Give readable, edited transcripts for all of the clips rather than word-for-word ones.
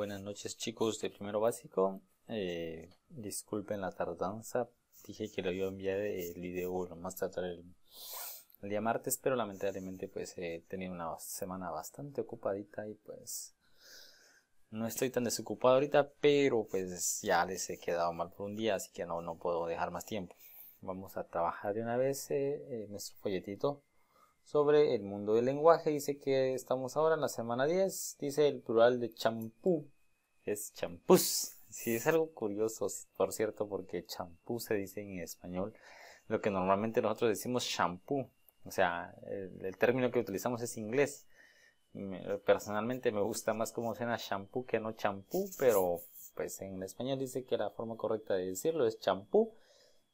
Buenas noches, chicos de primero básico. Disculpen la tardanza. Dije que lo iba a enviar el video lo más tarde el día martes, pero lamentablemente pues he tenido una semana bastante ocupadita y pues no estoy tan desocupado ahorita, pero pues ya les he quedado mal por un día, así que no puedo dejar más tiempo. Vamos a trabajar de una vez nuestro folletito sobre el mundo del lenguaje. Dice que estamos ahora en la semana 10. Dice el plural de champú es champús. Sí, es algo curioso, por cierto, porque champú se dice en español lo que normalmente nosotros decimos shampoo. O sea, el término que utilizamos es inglés. Personalmente me gusta más cómo suena shampoo que no champú, pero pues en español dice que la forma correcta de decirlo es champú.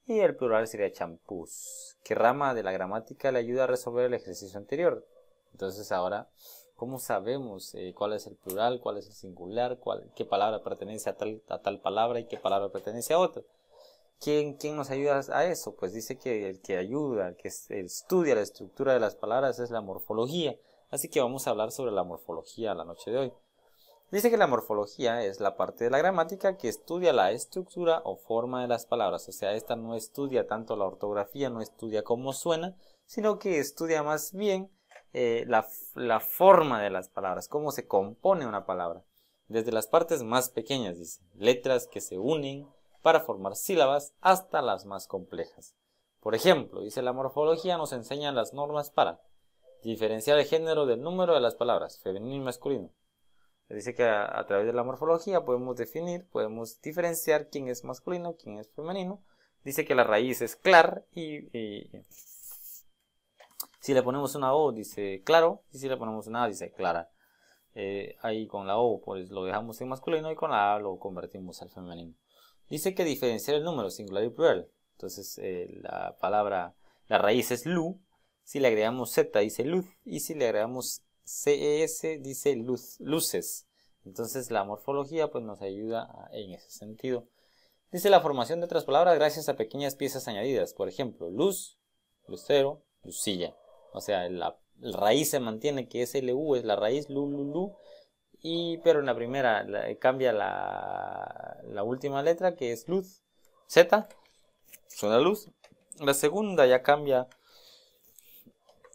Y el plural sería champús. ¿Qué rama de la gramática le ayuda a resolver el ejercicio anterior? Entonces ahora, ¿cómo sabemos cuál es el plural, cuál es el singular, qué palabra pertenece a tal palabra y qué palabra pertenece a otra? ¿Quién nos ayuda a eso? Pues dice que el que ayuda, el que estudia la estructura de las palabras es la morfología. Así que vamos a hablar sobre la morfología la noche de hoy. Dice que la morfología es la parte de la gramática que estudia la estructura o forma de las palabras. O sea, esta no estudia tanto la ortografía, no estudia cómo suena, sino que estudia más bien la forma de las palabras, cómo se compone una palabra. Desde las partes más pequeñas, dice, letras que se unen para formar sílabas hasta las más complejas. Por ejemplo, dice la morfología nos enseña las normas para diferenciar el género del número de las palabras, femenino y masculino. Dice que a través de la morfología podemos diferenciar quién es masculino, quién es femenino. Dice que la raíz es clar y si le ponemos una O dice claro y si le ponemos una A dice clara. Ahí con la O pues lo dejamos en masculino y con la A lo convertimos al femenino. Dice que diferenciar el número singular y plural. Entonces la raíz es lu. Si le agregamos Z dice luz y si le agregamos CES dice luces. Entonces la morfología pues nos ayuda en ese sentido. Dice la formación de otras palabras gracias a pequeñas piezas añadidas. Por ejemplo, luz, lucero, lucilla. O sea, la raíz se mantiene, que es LU, es la raíz lu. Pero en la primera cambia la última letra, que es luz, Z, suena luz. La segunda ya cambia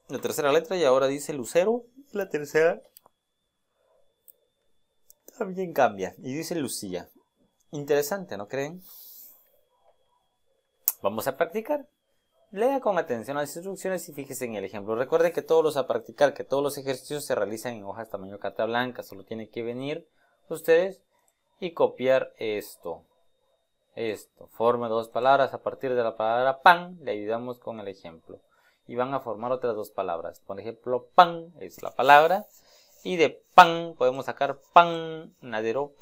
la tercera letra y ahora dice lucero. La tercera también cambia y dice lucilla. Interesante, ¿no creen? Vamos a practicar. Lea con atención las instrucciones y fíjese en el ejemplo. Recuerden que todos los ejercicios se realizan en hojas tamaño carta blanca. Solo tienen que venir ustedes y copiar esto. Forme dos palabras a partir de la palabra pan. Le ayudamos con el ejemplo. Y van a formar otras dos palabras. Por ejemplo, pan es la palabra. Y de pan podemos sacar panadero,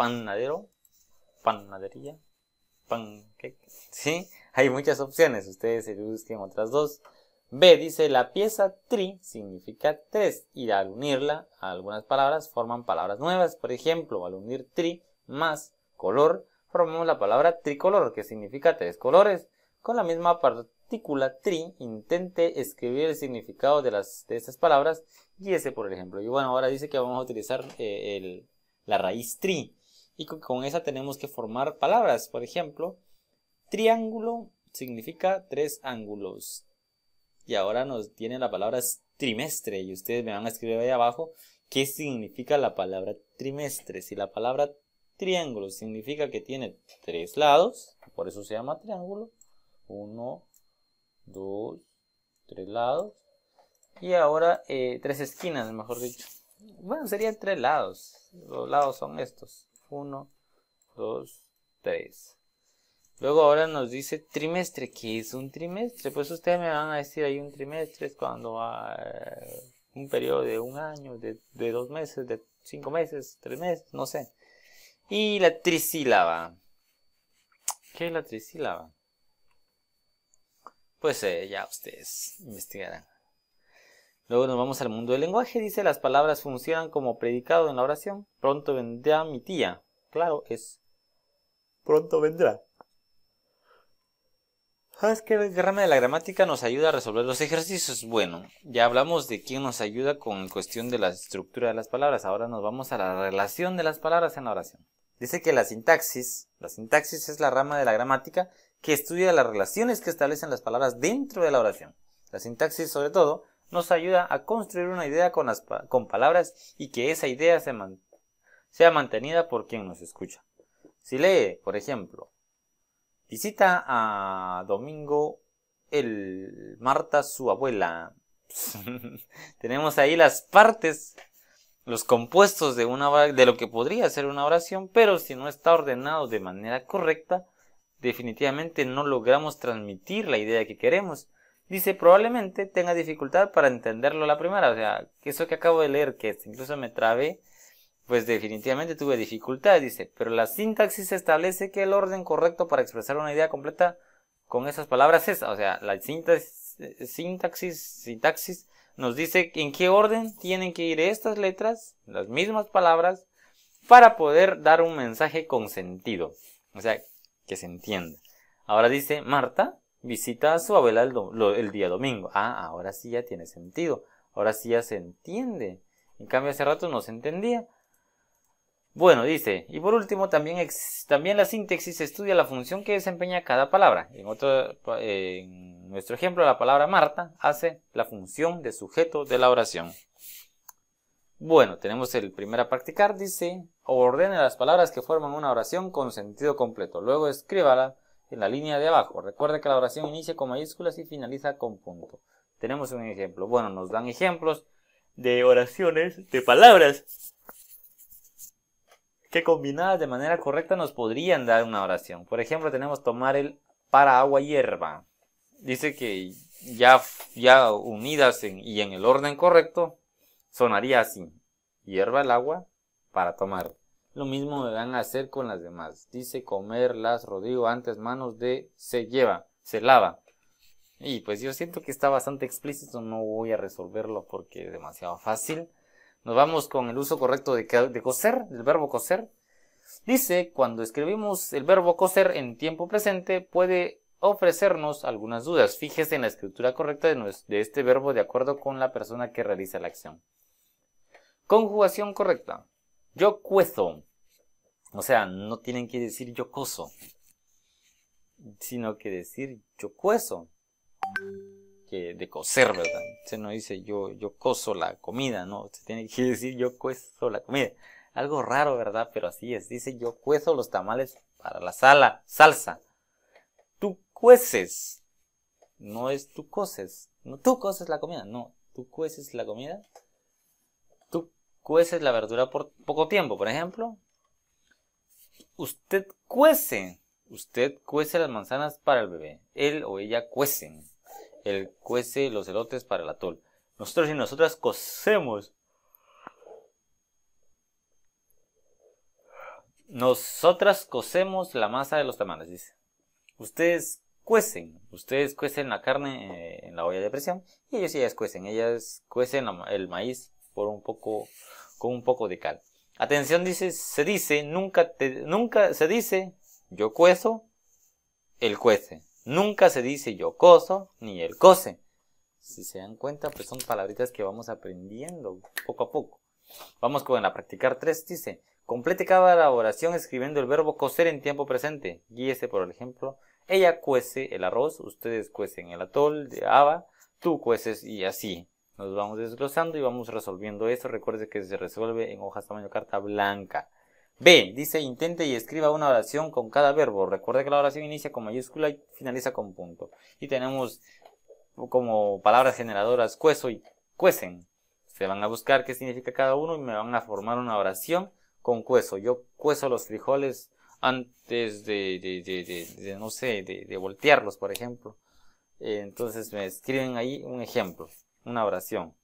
panadería, pancake. ¿Sí? Hay muchas opciones. Ustedes se busquen otras dos. B dice la pieza tri significa tres. Y al unirla a algunas palabras forman palabras nuevas. Por ejemplo, al unir tri más color formamos la palabra tricolor, que significa tres colores. Con la misma partícula tri, intente escribir el significado de estas palabras y ese por ejemplo. Y bueno, ahora dice que vamos a utilizar la raíz tri y con esa tenemos que formar palabras. Por ejemplo, triángulo significa tres ángulos. Y ahora nos tiene la palabra trimestre y ustedes me van a escribir ahí abajo qué significa la palabra trimestre. Si la palabra triángulo significa que tiene tres lados, por eso se llama triángulo. 1, 2, 3 lados. Y ahora tres esquinas, mejor dicho. Bueno, serían tres lados. Los lados son estos. 1, 2, 3. Luego ahora nos dice trimestre. ¿Qué es un trimestre? Pues ustedes me van a decir ahí un trimestre es cuando un periodo de un año, de 2 meses, de 5 meses, 3 meses, no sé. Y la trisílaba. ¿Qué es la trisílaba? Pues ya ustedes investigarán. Luego nos vamos al mundo del lenguaje. Dice, las palabras funcionan como predicado en la oración. Pronto vendrá mi tía. Claro, es pronto vendrá. ¿Sabes qué? El rama de la gramática nos ayuda a resolver los ejercicios. Bueno, ya hablamos de quién nos ayuda con cuestión de la estructura de las palabras. Ahora nos vamos a la relación de las palabras en la oración. Dice que la sintaxis es la rama de la gramática que estudia las relaciones que establecen las palabras dentro de la oración. La sintaxis, sobre todo, nos ayuda a construir una idea con palabras y que esa idea sea mantenida por quien nos escucha. Si lee, por ejemplo, visita a Domingo Marta su abuela. Tenemos ahí las partes, los compuestos de lo que podría ser una oración, pero si no está ordenado de manera correcta, definitivamente no logramos transmitir la idea que queremos. Dice, probablemente tenga dificultad para entenderlo a la primera. O sea, eso que acabo de leer, que incluso me trabé, pues definitivamente tuve dificultad. Dice, pero la sintaxis establece que el orden correcto para expresar una idea completa con esas palabras es, o sea, la sintaxis nos dice en qué orden tienen que ir estas letras, las mismas palabras, para poder dar un mensaje con sentido. O sea, que se entienda. Ahora dice, Marta visita a su abuela el día domingo. Ah, ahora sí ya tiene sentido. Ahora sí ya se entiende. En cambio, hace rato no se entendía. Bueno, dice, y por último, también la sintaxis estudia la función que desempeña cada palabra. En nuestro ejemplo, la palabra Marta hace la función de sujeto de la oración. Bueno, tenemos el primero a practicar. Dice, ordene las palabras que forman una oración con sentido completo. Luego escríbala en la línea de abajo. Recuerde que la oración inicia con mayúsculas y finaliza con punto. Tenemos un ejemplo. Bueno, nos dan ejemplos de oraciones, de palabras que combinadas de manera correcta nos podrían dar una oración. Por ejemplo, tenemos tomar el para agua hierba. Dice que ya unidas y en el orden correcto, sonaría así. Hierva el agua para tomar. Lo mismo me van a hacer con las demás. Dice comer las Rodrigo antes manos de se lava. Y pues yo siento que está bastante explícito, no voy a resolverlo porque es demasiado fácil. Nos vamos con el uso correcto de coser, del verbo coser. Dice, cuando escribimos el verbo coser en tiempo presente, puede ofrecernos algunas dudas. Fíjese en la escritura correcta de este verbo de acuerdo con la persona que realiza la acción. Conjugación correcta. Yo cuezo. O sea, no tienen que decir yo coso, sino que decir yo cuezo. Que de coser, ¿verdad? Se no dice yo coso la comida, no, se tiene que decir yo cuezo la comida. Algo raro, ¿verdad? Pero así es. Dice yo cuezo los tamales para la salsa. Tú cueces. No es tú coces. No, tú coces la comida. No, tú cueces la comida. Tú cueces la verdura por poco tiempo, por ejemplo. Usted cuece. Usted cuece las manzanas para el bebé. Él o ella cuecen. Él cuece los elotes para el atol. Nosotros y nosotras cocemos. Nosotras cocemos la masa de los tamales, dice. Ustedes cuecen la carne en la olla de presión y ellas cuecen el maíz con un poco de cal. Atención, se dice, nunca se dice yo cuezo, él cuece. Nunca se dice yo coso, ni él cose. Si se dan cuenta, pues son palabritas que vamos aprendiendo poco a poco. Vamos con la practicar 3, dice, complete cada oración escribiendo el verbo cocer en tiempo presente. Guíese por el ejemplo, ella cuece el arroz, ustedes cuecen el atol de haba, tú cueces y así. Nos vamos desglosando y vamos resolviendo eso. Recuerde que se resuelve en hojas tamaño carta blanca. B, dice, intente y escriba una oración con cada verbo. Recuerde que la oración inicia con mayúscula y finaliza con punto. Y tenemos como palabras generadoras cuezo y cuecen. Se van a buscar qué significa cada uno y me van a formar una oración con cuezo. Yo cuezo los frijoles antes de voltearlos, por ejemplo. Entonces me escriben ahí un ejemplo, una oración.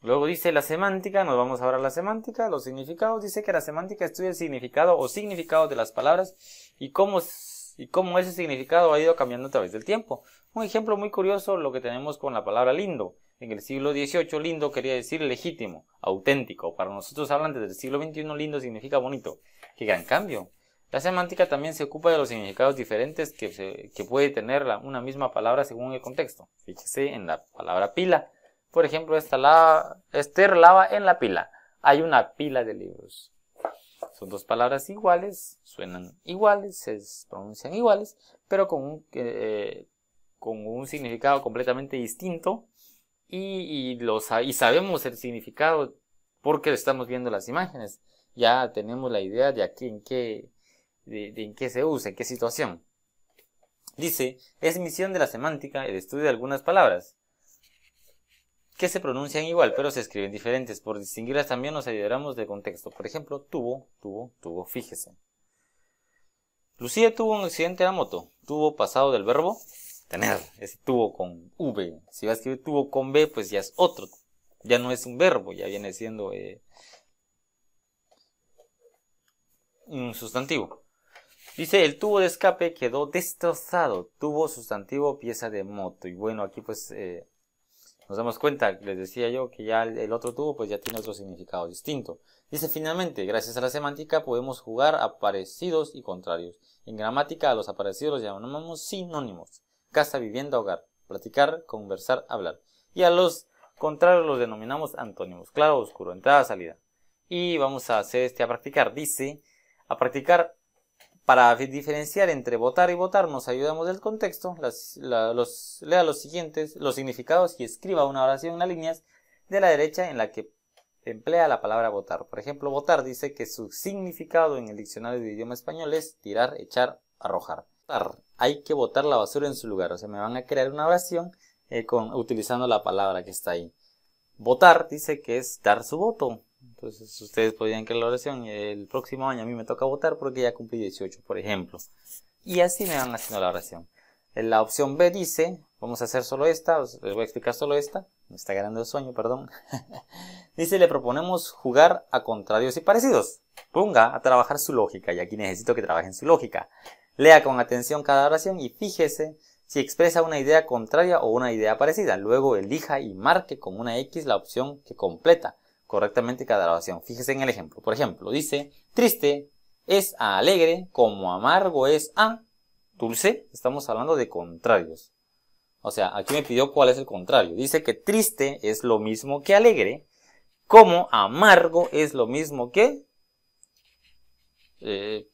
Luego dice la semántica, nos vamos ahora a la semántica, los significados. Dice que la semántica estudia el significado o significado de las palabras y cómo ese significado ha ido cambiando a través del tiempo. Un ejemplo muy curioso lo que tenemos con la palabra lindo. En el siglo XVIII lindo quería decir legítimo, auténtico. Para nosotros hablantes del siglo XXI lindo significa bonito. ¡Qué gran cambio! La semántica también se ocupa de los significados diferentes que puede tener una misma palabra según el contexto. Fíjese en la palabra pila. Por ejemplo, Esther lava en la pila. Hay una pila de libros. Son dos palabras iguales, suenan iguales, se pronuncian iguales, pero con un significado completamente distinto y sabemos el significado porque estamos viendo las imágenes. Ya tenemos la idea de aquí en qué se usa, en qué situación. Dice, es misión de la semántica el estudio de algunas palabras que se pronuncian igual, pero se escriben diferentes. Por distinguirlas también nos ayudaremos del contexto. Por ejemplo, tuvo, fíjese. Lucía tuvo un accidente de la moto. Tuvo pasado del verbo tener. Ese tuvo con V. Si va a escribir tuvo con B, pues ya es otro. Ya no es un verbo, ya viene siendo un sustantivo. Dice, el tubo de escape quedó destrozado. Tuvo sustantivo pieza de moto. Y bueno, aquí pues nos damos cuenta, les decía yo, que ya el otro tubo pues ya tiene otro significado distinto. Dice, finalmente, gracias a la semántica podemos jugar a parecidos y contrarios. En gramática a los aparecidos los llamamos sinónimos. Casa, vivienda, hogar. Platicar, conversar, hablar. Y a los contrarios los denominamos antónimos. Claro, oscuro, entrada, salida. Y vamos a hacer a practicar. Dice, a practicar para diferenciar entre votar y votar nos ayudamos del contexto. Lea los significados y escriba una oración en las líneas de la derecha en la que emplea la palabra votar. Por ejemplo, votar dice que su significado en el diccionario de idioma español es tirar, echar, arrojar. Hay que botar la basura en su lugar. O sea, me van a crear una oración utilizando la palabra que está ahí. Votar dice que es dar su voto. Entonces ustedes podrían crear la oración. El próximo año a mí me toca votar porque ya cumplí 18, por ejemplo. Y así me van haciendo la oración. En la opción B dice, vamos a hacer solo esta, les voy a explicar solo esta. Me está ganando el sueño, perdón. Dice, le proponemos jugar a contrarios y parecidos. Ponga a trabajar su lógica y aquí necesito que trabajen su lógica. Lea con atención cada oración y fíjese si expresa una idea contraria o una idea parecida. Luego elija y marque con una X la opción que completa correctamente cada oración. Fíjese en el ejemplo. Por ejemplo, dice, triste es a alegre como amargo es a dulce. Estamos hablando de contrarios. O sea, aquí me pidió cuál es el contrario. Dice que triste es lo mismo que alegre, como amargo es lo mismo que...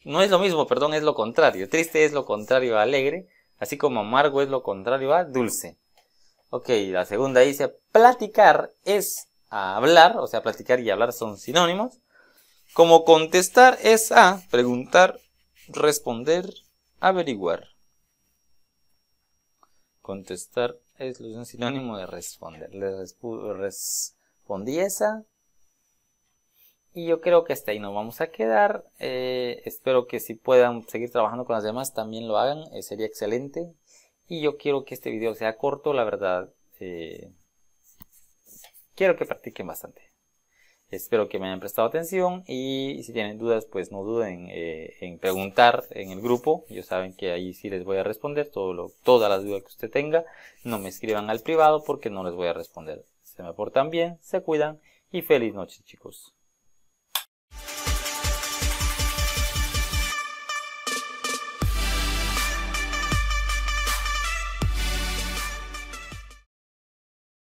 no es lo mismo, perdón, es lo contrario. Triste es lo contrario a alegre, así como amargo es lo contrario a dulce. Ok, la segunda dice, platicar es a hablar, o sea, platicar y hablar son sinónimos. Como contestar es a preguntar, responder, averiguar. Contestar es un sinónimo de responder. Respondí esa. Y yo creo que hasta ahí nos vamos a quedar. Espero que si puedan seguir trabajando con las demás también lo hagan. Sería excelente. Y yo quiero que este video sea corto, la verdad. Quiero que practiquen bastante. Espero que me hayan prestado atención. Y si tienen dudas, pues no duden en preguntar en el grupo. Ya saben que ahí sí les voy a responder todas las dudas que usted tenga. No me escriban al privado porque no les voy a responder. Se me portan bien, se cuidan y feliz noche, chicos.